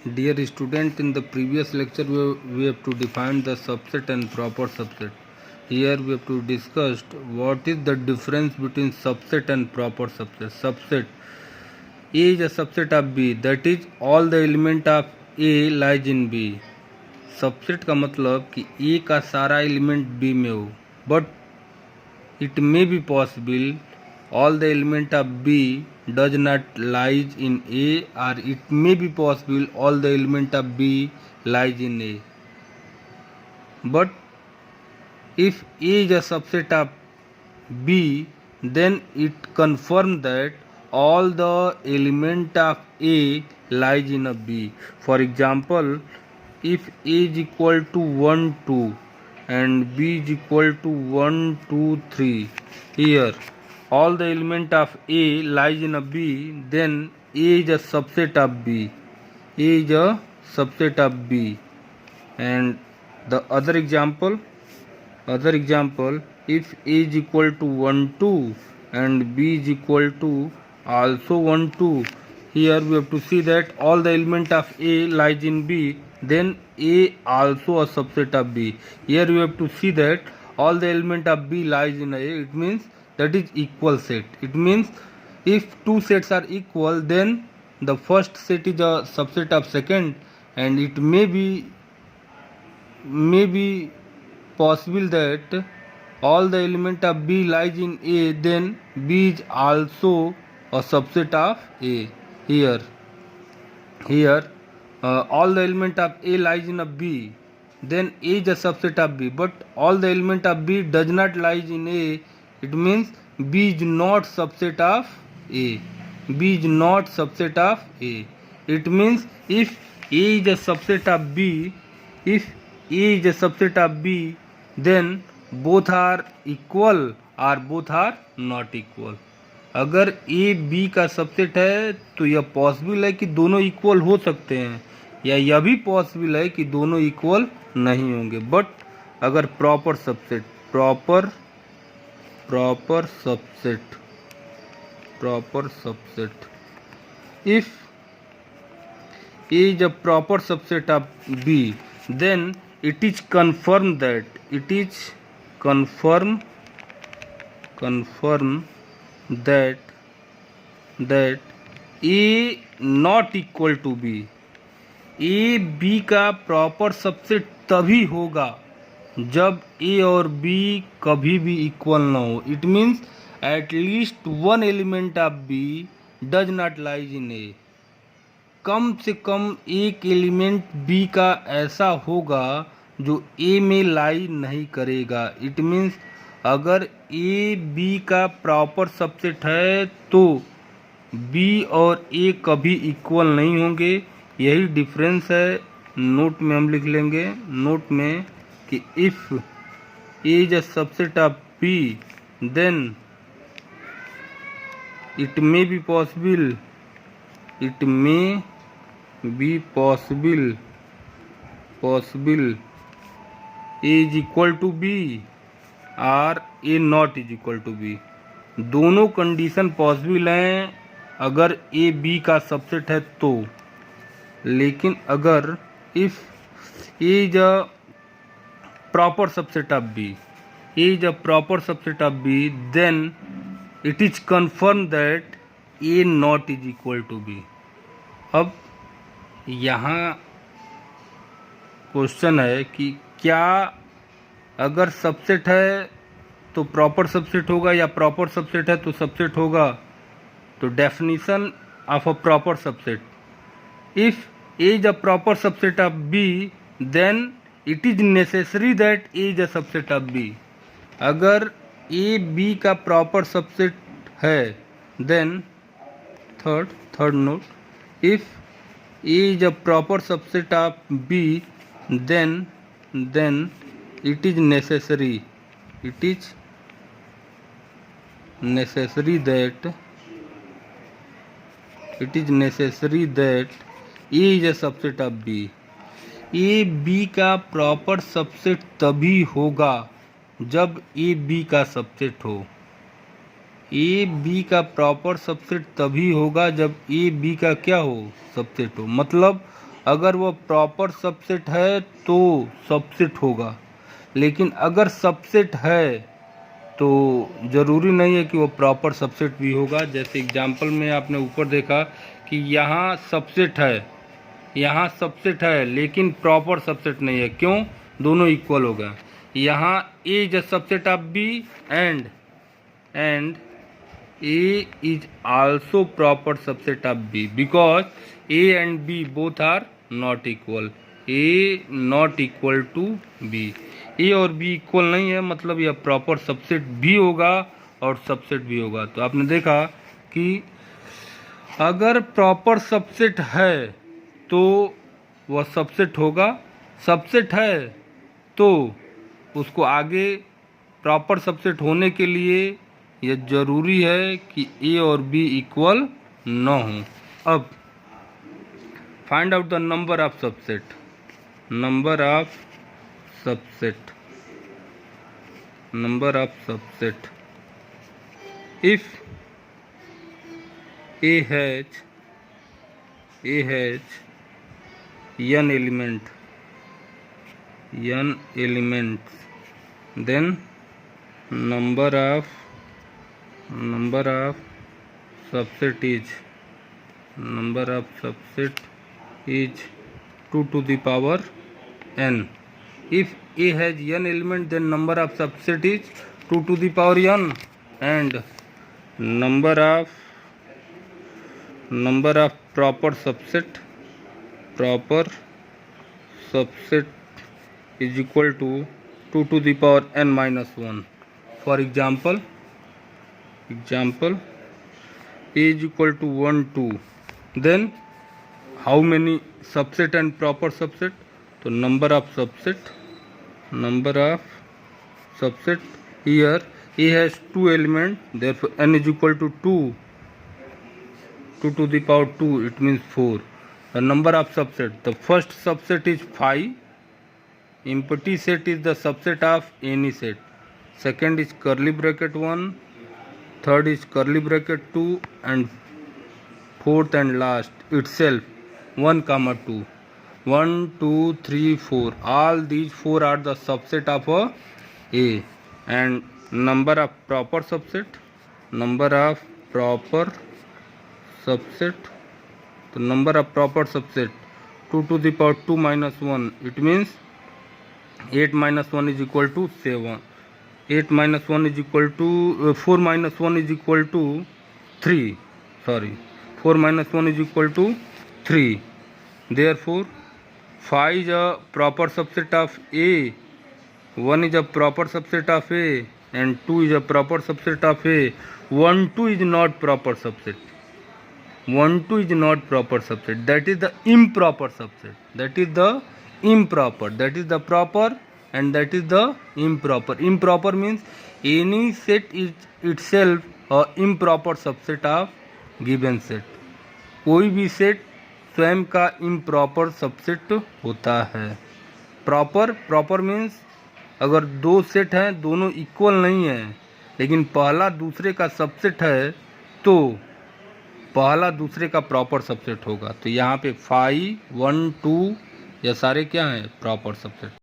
Dear student, in the previous lecture we have to define the subset and proper subset. Here we have to discuss what is the difference between subset and proper subset. Subset A is a subset of B, that is all the element of A lies in B. Subset का मतलब कि A का सारा element B में हो, but it may be possible all the element of B does not lies in A, or it may be possible all the element of B lies in A. But if A is a subset of B, then it confirms that all the element of A lies in a B. For example, if A is equal to 1 2 and B is equal to 1 2 3, here all the element of A lies in a B, then A is a subset of B. A is a subset of B. And the other example, if A is equal to 1 2 and B is equal to also 1 2, here we have to see that all the element of A lies in B, then A also a subset of B. Here we have to see that all the element of B lies in A. It means that is equal set. It means if two sets are equal, then the first set is a subset of second, and it may be possible that all the element of B lies in A, then B is also a subset of A. Here all the element of A lies in a B, then A is a subset of B, but all the element of B does not lies in A. It means B is not subset of A. B is not subset of A. It means if A is a subset of B, then both are equal or both are not equal. अगर A B का subset है तो यह possible है कि दोनों equal हो सकते हैं, या यह भी पॉसिबल है कि दोनों इक्वल नहीं होंगे. बट अगर proper subset if A is a proper subset of B, then it is confirmed that A not equal to B. A B का प्रॉपर सबसेट तभी होगा जब A और B कभी भी इक्वल ना हो. It means at least one element of B does not lies in A. कम से कम एक एलिमेंट B का ऐसा होगा जो A में लाई नहीं करेगा. इट मीन्स अगर A B का प्रॉपर सबसेट है तो B और A कभी इक्वल नहीं होंगे. यही डिफरेंस है. नोट में हम लिख लेंगे, नोट में कि if A is a subset of B, then it may be possible A is equal to B और A not is equal to B. दोनों कंडीशन पॉसिबल हैं अगर A B का सबसेट है तो. लेकिन अगर if A is a proper subset of B, then it is confirmed that A not is equal to B. अब यहाँ क्वेश्चन है कि क्या अगर सबसेट है तो प्रॉपर सबसेट होगा या प्रॉपर सबसेट है तो सबसेट होगा. तो definition of a proper subset, if A is a proper subset of B, then it is necessary that A is a subset of B. अगर A B का proper subset है, then third note, if A is a proper subset of B, then it is necessary that A is a subset of B. A B का proper subset तभी होगा जब A B का subset हो. A B का proper subset तभी होगा जब ए बी का क्या हो, सबसेट हो. मतलब अगर वो प्रॉपर सबसेट है तो सबसेट होगा, लेकिन अगर सबसेट है तो ज़रूरी नहीं है कि वो प्रॉपर सबसेट भी होगा। जैसे एग्जांपल में आपने ऊपर देखा कि यहाँ सबसेट है, यहाँ सबसेट है लेकिन प्रॉपर सबसेट नहीं है। क्यों? दोनों इक्वल हो गए। यहाँ A is a subset of B and A is also proper subset of B because A and B both are not equal. A not equal to B. A और B equal नहीं है, मतलब यह proper subset भी होगा और subset भी होगा। तो आपने देखा कि अगर प्रॉपर सबसेट है तो वह सबसेट होगा, सबसेट है तो उसको आगे प्रॉपर सबसेट होने के लिए यह जरूरी है कि ए और बी इक्वल न हो। अब find out the number of subset, number of subset, number of subset. If A has n elements, then number of subset is 2 to the power n. If A has n element, then number of subset is 2 to the power n, and number of proper subset is equal to 2 to the power n minus 1. For example, A is equal to 1, 2. Then how many subset and proper subset? So number of subset here A has 2 elements, therefore n is equal to 2 to the power 2, it means 4. The number of subset, the first subset is 5. Empty set is the subset of any set. Second is curly bracket 1, third is curly bracket 2, and fourth and last itself 1, 2. 1, 2, 3, 4. All these 4 are the subset of A. And number of proper subset, the number of proper subset 2 to the power 2 minus 1, it means 8 minus 1 is equal to 7. 8 minus 1 is equal to 4 minus 1 is equal to 3. 4 minus 1 is equal to 3. Therefore 5 is a proper subset of A, 1 is a proper subset of A, and 2 is a proper subset of A. 1, 2 is not proper subset. 1, 2 is not proper subset. That is the improper subset. That is the improper. That is the proper and that is the improper. Improper means any set is itself a improper subset of given set. कोई भी set स्वयं का improper subset होता है। Proper means अगर दो set हैं, दोनों इक्वल नहीं हैं, लेकिन पहला दूसरे का सबसेट है तो पहला दूसरे का प्रॉपर सबसेट होगा। तो यहाँ पे 5, 1, 2 ये सारे क्या हैं? Proper subset.